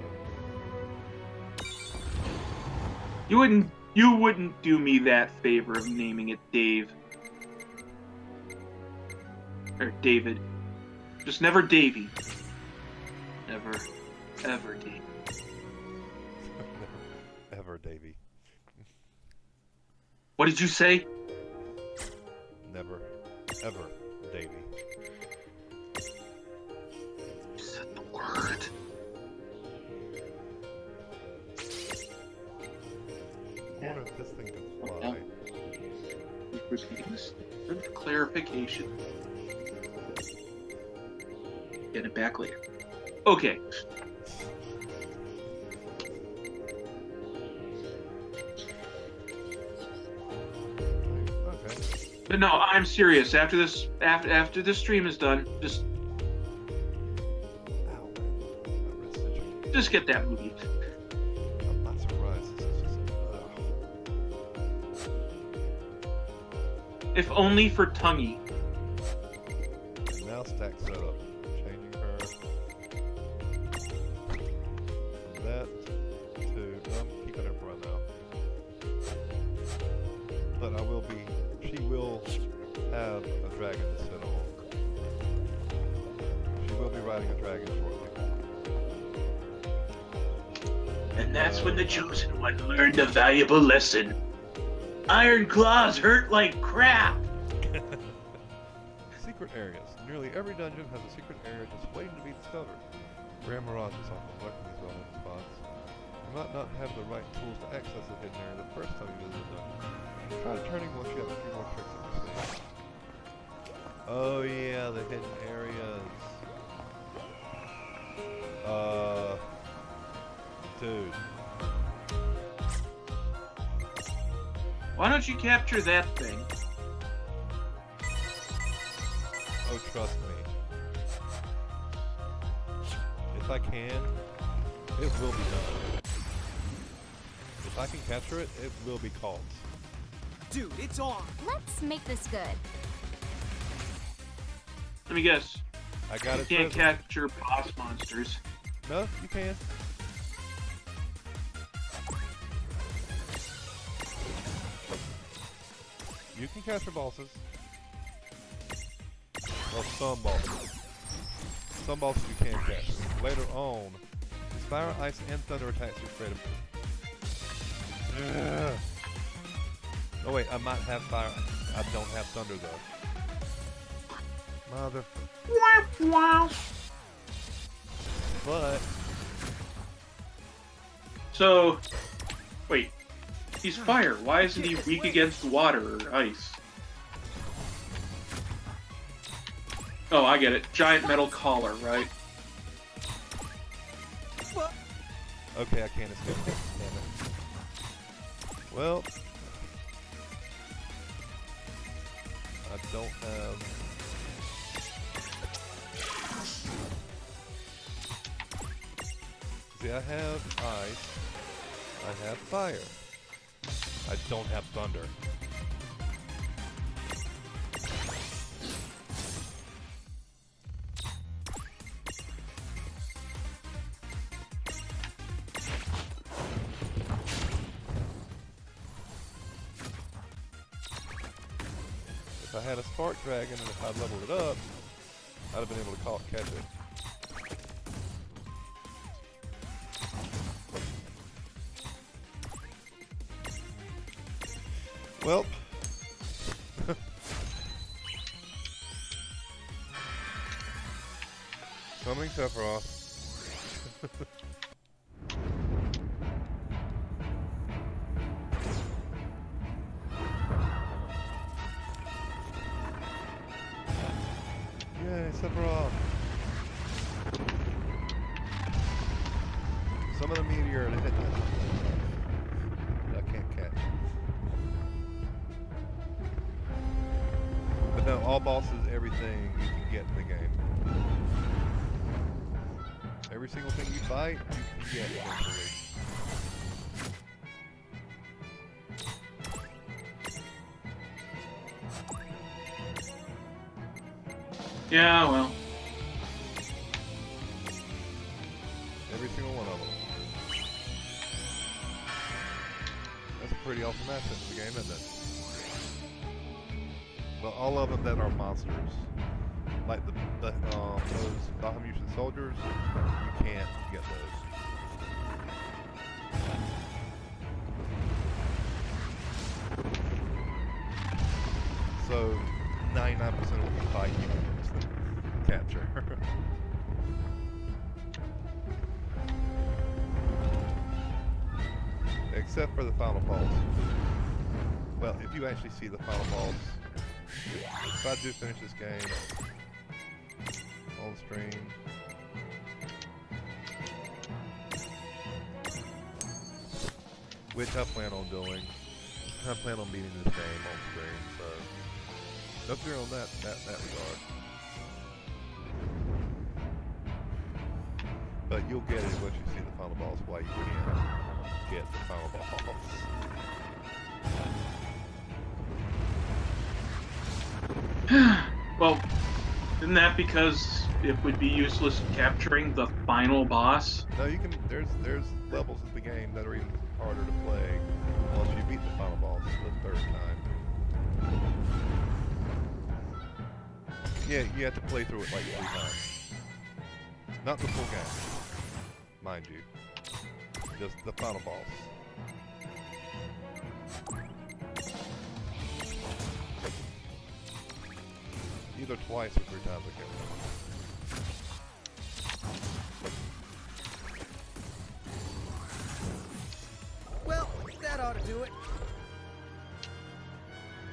You wouldn't do me that favor of naming it Dave. Or David. Just never Davy. Never, ever Davy. Ever, Davy. What did you say? Never, ever, Davy. You said the word. I wonder if this thing can fly. Repeating this for clarification. Get it back later. Okay. Okay. But no, I'm serious. After this stream is done, just Ow. That wrist itching. just get that movie. I'm not surprised. This is just, If only for Tonguey. Now stack setup. Changing her from that to I'm keeping her for right now. But she will have a dragon to sit on. She will be riding a dragon shortly. And that's when the Chosen One learned a valuable lesson. Iron claws hurt like crap. Secret areas. Nearly every dungeon has a secret area just waiting to be discovered. Rare mirages often lurk in these well-known spots. You might not have the right tools to access a hidden area the first time you visit a dungeon. Try turning once you have a few more tricks up your sleeve. Oh yeah, the hidden areas. Dude. Why don't you capture that thing? Oh, trust me. If I can, it will be done. If I can capture it, it will be called. Dude, it's on! Let's make this good. Let me guess. I got You it. can't present. capture boss monsters. No, you can. You can capture bosses. Well, some bosses. Some bosses you can capture. Later on, use fire, ice, and thunder attacks you create a... Oh wait, I might have fire. I don't have thunder though. Mother... But... So, wait. He's fire. Why isn't he weak against water or ice? Oh, I get it. Giant metal collar, right? Okay, I can't escape. Damn it. Well... I don't have... See, I have ice. I have fire. I don't have thunder. If I had a spark dragon and if I'd leveled it up, I'd have been able to catch it. Well, summoning Sephiroth. Yay, Sephiroth! Summon a meteor to hit that. I can't catch. But no, all bosses, everything you can get in the game. Every single thing you fight, you can get eventually. Yeah, well. Every single one of them. That's pretty awesome asset in the game, isn't it? But all of them that are monsters, like those Bahamutian soldiers, you can't get those. So 99% of what you fight, you can capture. Except for the final boss. Well, if you actually see the final boss, if I do finish this game on stream, which I plan on doing, I plan on beating this game on stream, so no fear on that regard. But you'll get it once you see the final boss, why you can't get the final boss. Well, isn't that because it would be useless capturing the final boss? No, you can. There's levels of the game that are even harder to play once you beat the final boss the third time. Yeah, you have to play through it like 3 times. Not the full game, mind you. Just the final boss. Either twice or 3 times, I can't remember. Well, that ought to do it.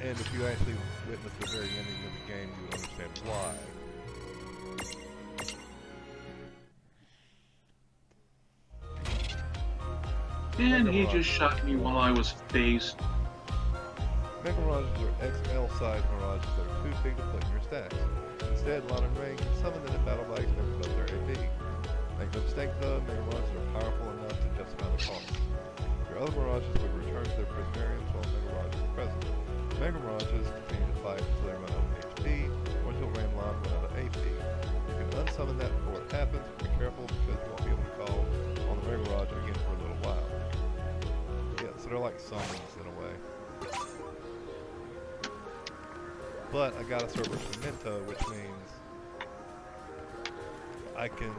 And if you actually witness the very ending of the game, you will understand why. And he just shot me while I was phased. Mega Mirages are XL-sized mirages that are too big to put in your stacks. Instead, Lon and Ray can summon them in battle bags and never build their AP. Make no mistake though, Mega Mirages are powerful enough to justify the cost. Your other Mirages would return to their prisonerians while Mega Mirages are present. Mega Mirages continue to fight until they run out of HP, or until Ray and Lon run out of AP. You can unsummon that before it happens, but be careful because you won't be able to call on the Mega Mirage again for a little while. Yeah, so they're like summons in a way. But I got a Cerberus Memento, which means I can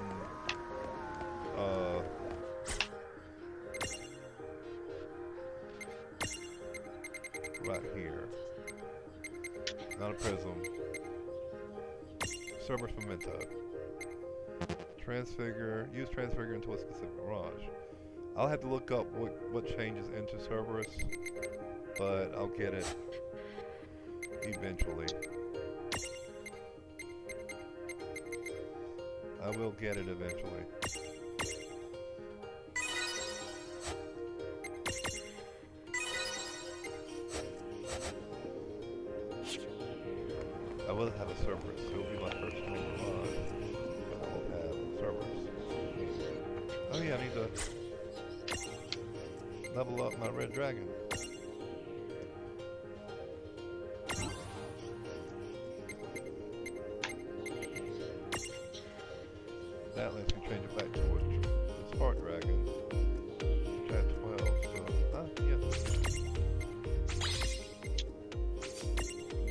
right here, not a prism, Cerberus Memento, use Transfigure into a specific mirage. I'll have to look up what changes into Cerberus, but I'll get it eventually. I will get it eventually. I will have a Cerberus. It will be my first one. I will have Cerberus. Oh yeah, I need to level up my red dragon. That lets me change it back to the Spark Dragon, which I have 12, so, yeah.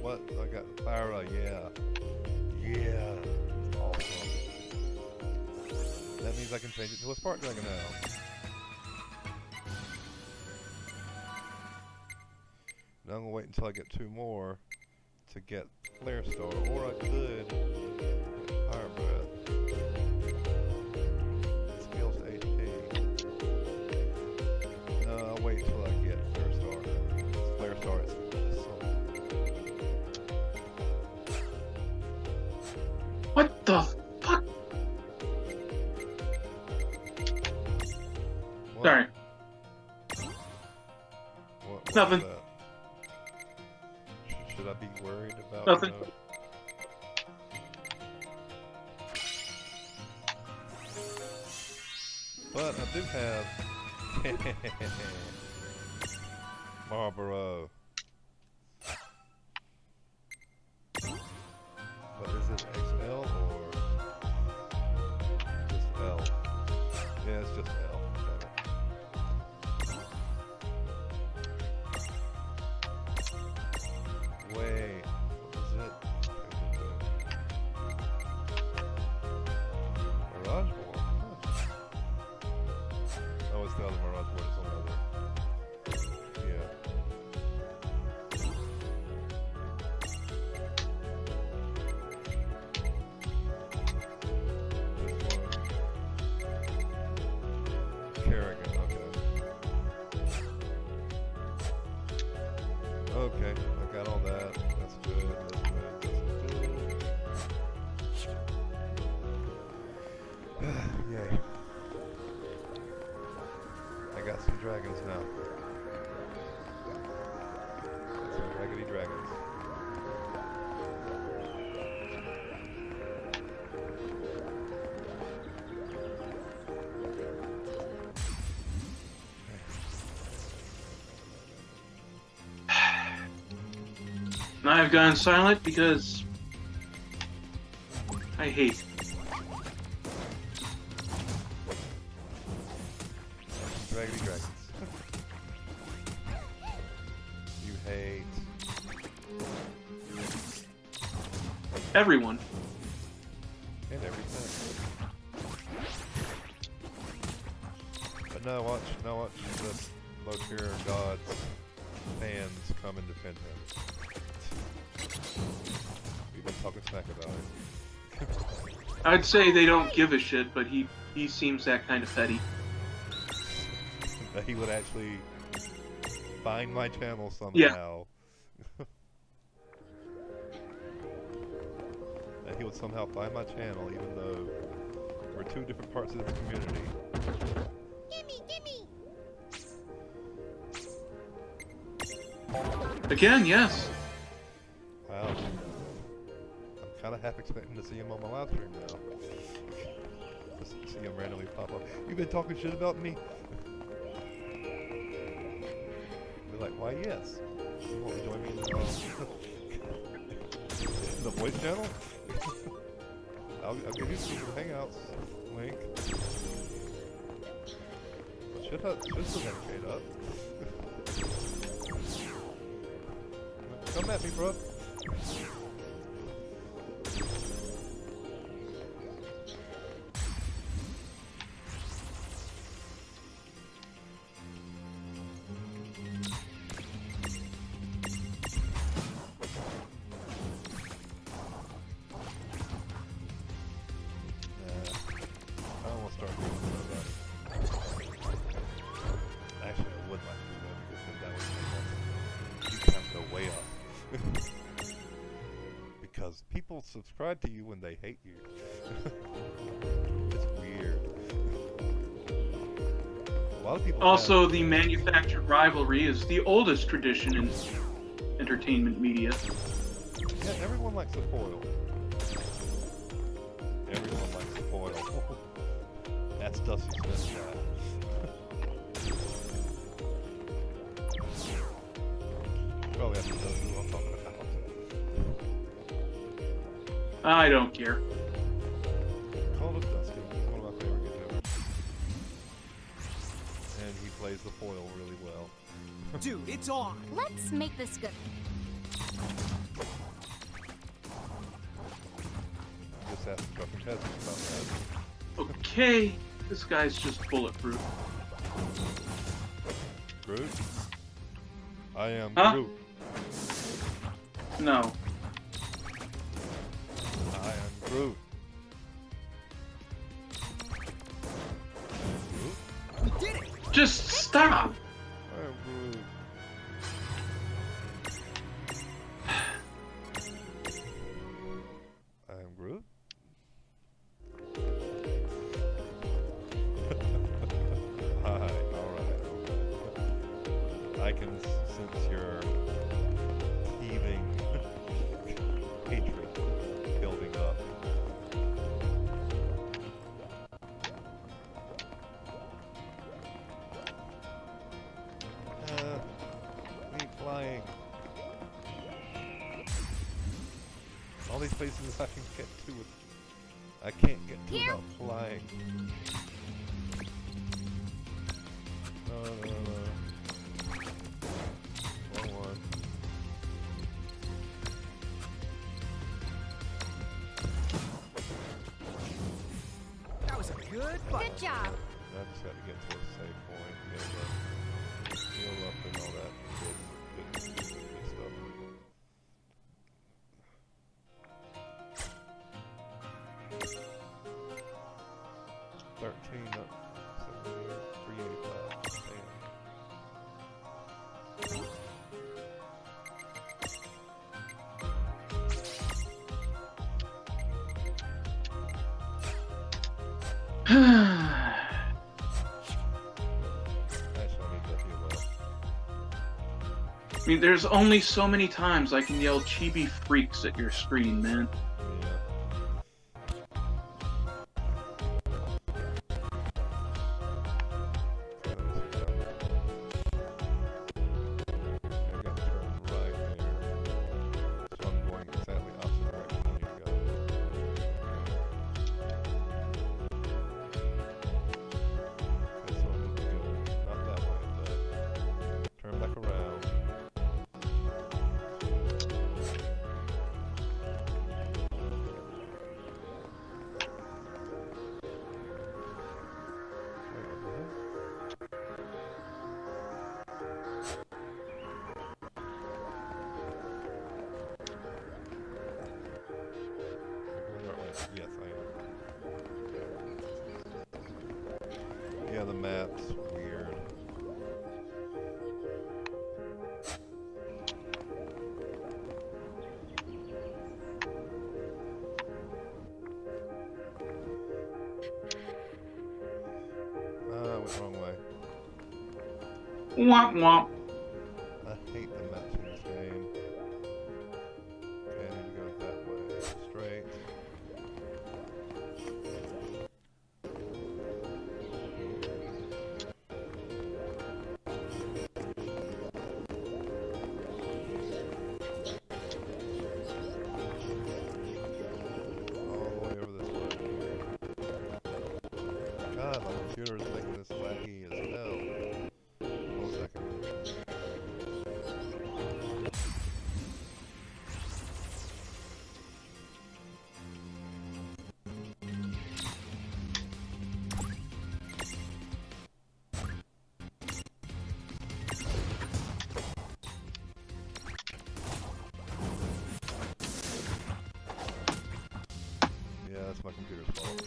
What? I got Fyra, yeah, awesome. That means I can change it to a Spark Dragon now. Now I'm gonna wait until I get 2 more to get Flare Star, or I could Fire Breath. Wait till I get Flare Star. Flare Star is awesome. What the fuck? What? Sorry. What Nothing. was that? Should I be worried about Nothing. But I do have Marlboro. But is it XL or just L? Yeah, it's just L. Yay. I got some dragons now. Got some raggedy dragons. I've gone silent because I hate. Raggedy dragons. You hate Everyone. and everything. But now watch the low-tier gods fans come and defend him. We've been talking smack about it. I'd say they don't give a shit, but he seems that kind of petty. That he would actually find my channel somehow. Yeah. That he would somehow find my channel even though we're two different parts of the community. Again, yes. Wow. I'm kind of half expecting to see him on my live stream now. Just see him randomly pop up. You've been talking shit about me? Be like, why yes. You want to join me in the voice channel? I'll give you some hangouts link. Should still have Kate up. Come at me, bro. I don't want to start doing that. Actually, I would like to do that because then that would make you kind of go way up. Because people subscribe to you when they hate you. It's weird. A lot of people Also, the manufactured rivalry is the oldest tradition in entertainment media. Yeah, everyone likes to foil. Everyone likes to foil. That's Dusty Smith's guy. Probably have to know who I'm talking about. I don't care. Call of Dusty. He's one of my favorite YouTubers. And he plays the foil really well. Dude, it's on! Let's make this good. Just ask the trucking peasants about that. Okay, this guy's just bulletproof. Groot? I am Huh? Groot. No. I am Groot. We did it! Just stop! I am Groot. I am Groot? Hi, alright. I can sense your heaving hatred building up. Me flying. All these places I can get to with I can't get to without flying. No. Wrong one. That was a good fight. Good job. I just got to get to a save point, get the heal up and all that good stuff. 13 up, 385. Damn. Actually, I need to heal up. I mean, there's only so many times I can yell chibi freaks at your screen, man. Yeah. Yes, I am. Yeah, the map's weird. I went the wrong way. Womp womp. I hate the maps in this game. Okay, I need to go that way. Straight. All the way over this way. God, my computer is making this laggy as hell. Hold a second. Yeah, that's my computer's fault.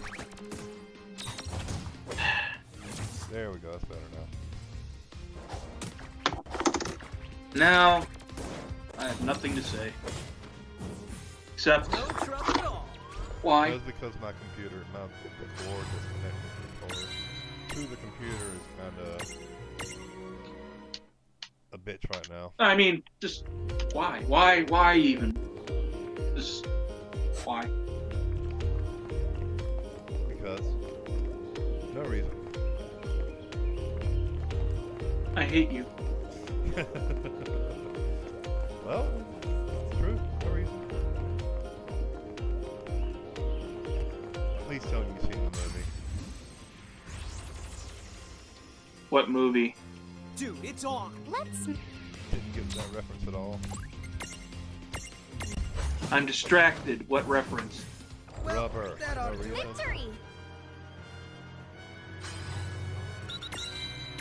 There we go, that's better now. Now, I have nothing to say. Except, No trouble at all. why? That's because my computer, the cord that's connected to the computer is kind of a bitch right now. I mean, just, why? Why even? Just, why? Because, no reason. I hate you. Well, it's true, no reason. Please tell me you've seen the movie. What movie? Dude, it's on. Let's Didn't get that reference at all. I'm distracted. What reference? Well, Rubber. that No ought to do reason. victory.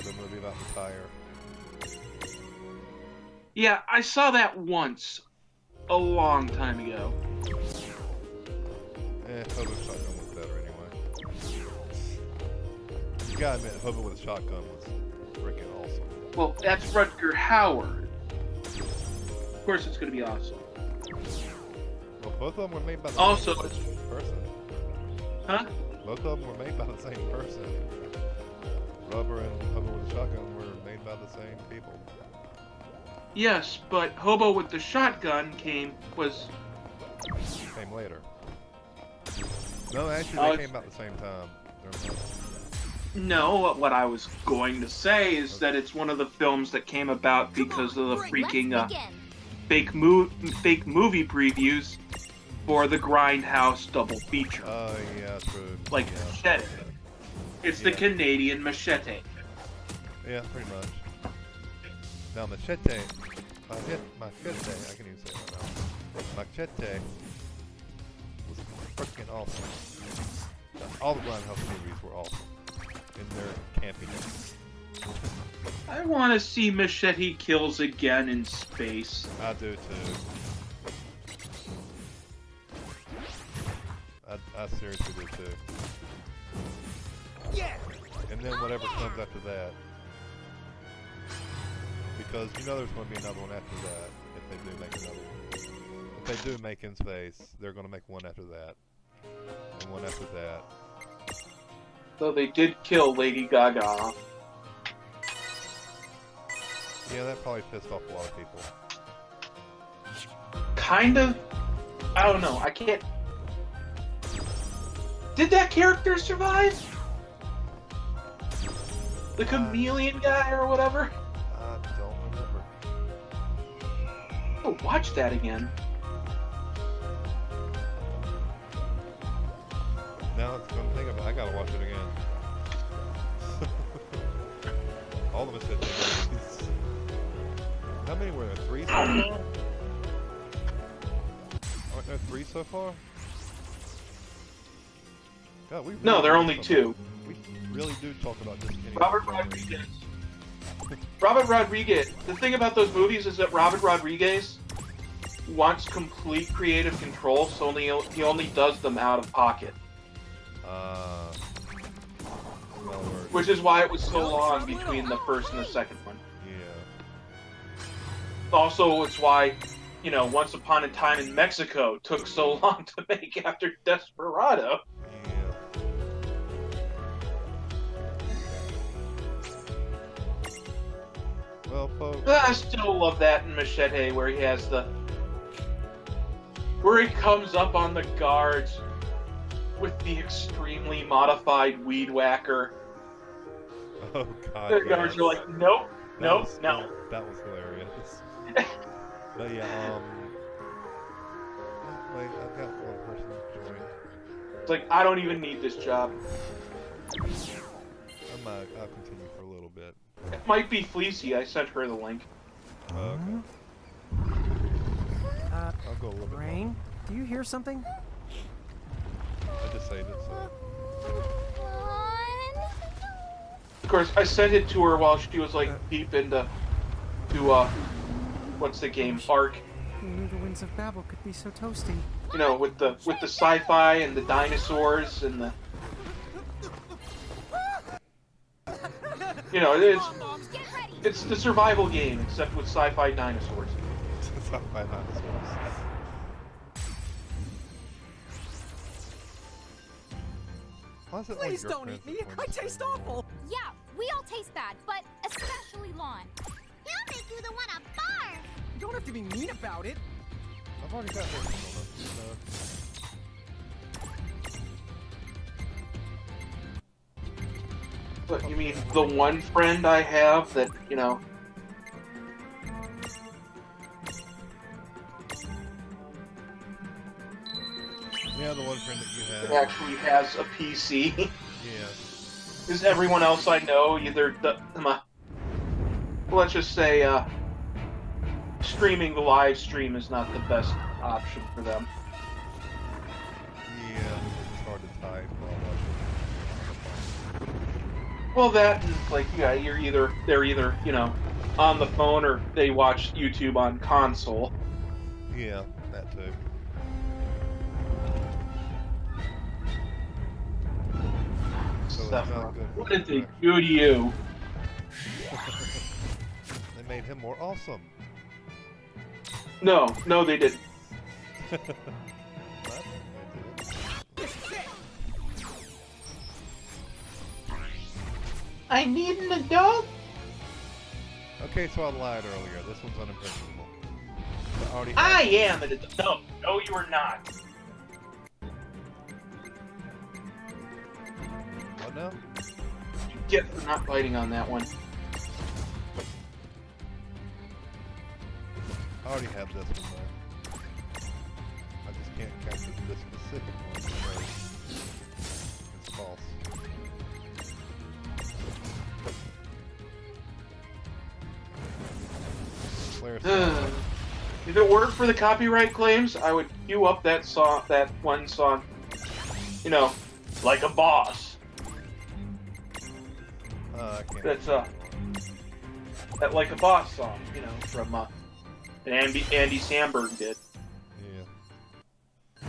The movie about the tire. Yeah, I saw that once. A long time ago. Hobo Shotgun was better anyway. You gotta admit, Hobo with a shotgun was freaking awesome. Well, that's Rutger Hauer. Of course it's gonna be awesome. Well, both of them were made by the Also- same person. Huh? Both of them were made by the same person. Rubber and Hobo with a Shotgun were made by the same people. Yes, but Hobo with the Shotgun came Later. No, actually, Oh, they came about the same time. No, what I was going to say is that it's one of the films that came about because of the freaking Let's begin. fake movie previews for the Grindhouse double feature. Oh, yeah, true. Like yeah. Machete. It's the Canadian Machete. Yeah, pretty much. Now, Machete, I can even say it right now. Machete was freaking awesome. All the Grindhouse movies were awesome in their campiness. I want to see Machete Kills again in space. I do too. I seriously do too. Yeah. And then whatever comes after that. Because you know there's going to be another one after that, if they do make another one. If they do make In Space, they're going to make one after that. And one after that. Though they did kill Lady Gaga. Yeah, that probably pissed off a lot of people. Kind of. I don't know. I can't. Did that character survive? The chameleon guy or whatever? I don't remember. Oh, watch that again. Now it's one thing about I gotta watch it again. All of us had movies. How many were there? 3 so far? Aren't there 3 so far? God, we No, really there are do only talk 2. We really do talk about this. Robert Rodriguez. Robert Rodriguez. The thing about those movies is that Robert Rodriguez wants complete creative control, so he only does them out of pocket. Well, Which is why it was so long between the first and the second one. yeah. Also, it's why, you know, Once Upon a Time in Mexico took so long to make after Desperado. Yeah. Well, folks. I still love that in Machete, where he has the... where he comes up on the guards with the extremely modified weed whacker. Oh god. The guards are like, nope, nope, no. That was hilarious. But yeah, wait, I've got one person joined. It's like, I don't even need this job. I'll continue for a little bit. It might be Fleecy, I sent her the link. Okay. I'll go a little bit. Rain, do you hear something? I just saved it, so. Of course, I sent it to her while she was like deep into what's the game? Ark. Who knew the winds of Babel could be so toasty? You know, with the sci-fi and the dinosaurs and the, you know, it's the survival game except with sci-fi dinosaurs. Sci-fi dinosaurs. Why is it Please like don't eat me! I taste awful! Yeah, we all taste bad, but especially Lon. He'll make you the one a barf. You don't have to be mean about it! I've already got this one. But you mean the one friend I have that, you know, Yeah, the one friend that you have. actually has a PC? Yeah. Because everyone else I know either, let's just say, streaming the live stream is not the best option for them. Yeah, it's hard to type. Well, that and like, yeah, they're either, you know, on the phone or they watch YouTube on console. Yeah, that too. So it's Stuff. not good. What did they do to you? They made him more awesome. No, they didn't. What? They did. I need an adult. Okay, so I lied earlier. This one's unimpeachable. I already I have- am an adult. No, you are not. What now? You get for not biting on that one. I already have this one though. I just can't capture this specific one because it's false. Claire said, If it weren't for the copyright claims, I would queue up that song, that one song. You know, like a boss. I can't. That's that like a boss song. You know, from that Andy Samberg did. Yeah.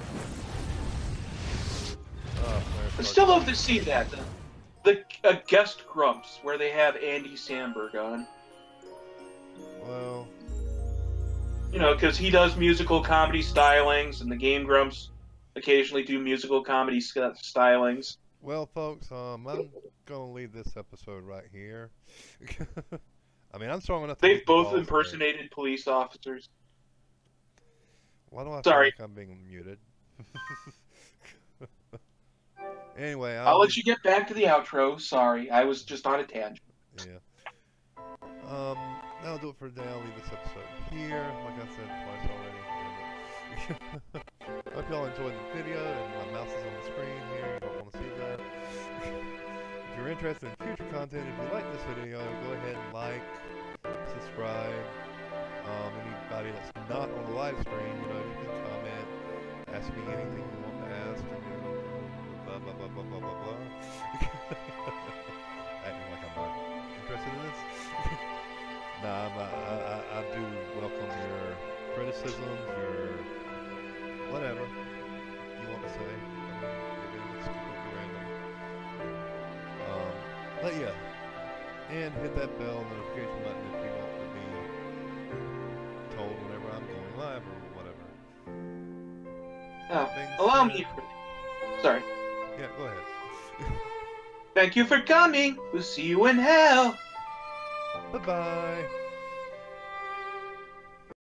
Claire I started- still love to see that the guest grumps where they have Andy Samberg on. Well, You know, because he does musical comedy stylings, and the Game Grumps occasionally do musical comedy stylings. Well, folks, I'm gonna leave this episode right here. I mean, I'm strong enough to They've beat the both balls impersonated police officers. Why do I Sorry. feel like I'm being muted? Anyway, I'll let you get back to the outro. Sorry, I was just on a tangent. Yeah. That'll do it for today. I'll leave this episode here. Like I said twice already. Hope y'all enjoyed the video, and my mouse is on the screen here. You don't want to see that. If you're interested in future content, if you like this video, go ahead and like, subscribe. Anybody that's not on the live stream, you know, you can comment, ask me anything you want to ask, and blah blah blah blah blah blah blah. Acting like I'm not interested in this. Nah, I do welcome your criticisms, your whatever you want to say. Maybe it's completely random. But yeah, and hit that bell notification button if you want to be told whenever I'm going live or whatever. Allow me. Sorry. Yeah, go ahead. Thank you for coming. We'll see you in hell. Bye-bye.